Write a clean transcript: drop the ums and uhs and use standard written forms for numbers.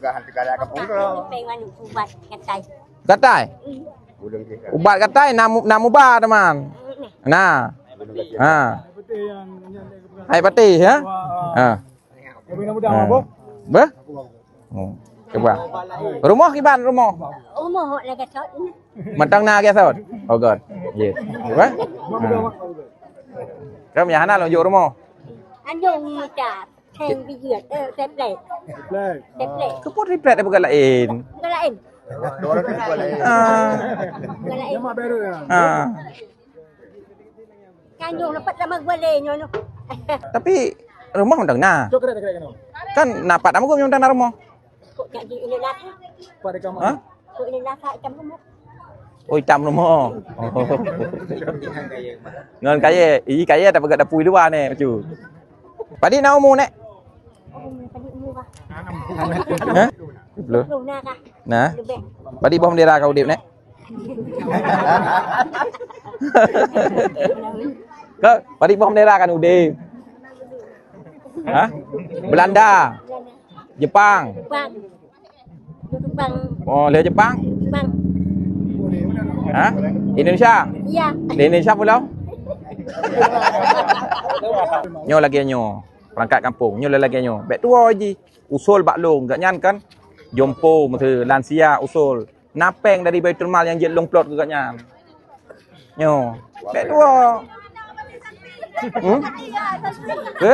pegahan segala kampung tu. Pengen ubat katai. Katai. Budung kita. Ubat katai namu ba teman. Nah. Ha. Air putih ya. Ha. Ba? Oh. Coba. Rumah kiban rumah. Umur lagi tot. Matang na ke sot. Oh god. Yes. Coba. Kamu ya hana lo jo rumah. Anjung macam Thêm video thêm lệ. Thêm lệ. Keput replet dia bukan lain. Bukan lain. Dua orang tu boleh. Bukan lain. Ah. Kanjung dapat sama gua lenyo no. Tapi rumah undang na. Kan napat nama gua undang na rumah. Kok jadi ini lah. Ha? Kok ini lah macam kamu. Oh, hitam rumah. Oh. Ngon kaya, kaya tak pegat dapur luar ni macam. Padi nak umur nek? Padi umur kah? Ha? Belum. Luna kah? Nah. Padi bawah bendera kau udip nek? Kau padi bawah bendera kan udip. Ha? Belanda. Jepang. Jepang. Jepang. Oh, lihat Jepang? Jepang. Ha? Indonesia? Iya. Di Indonesia pulau? Nyo lagi nyo. Perangkat kampung. Nyo lagi nyo. Bek tua je. Usul baklong. Gak nyan kan? Jompo, masa lansia usul. Napeng dari Baitul Mal yang jet long plot ke gak nyan. Nyo. Bek tua. Hmm? Ke?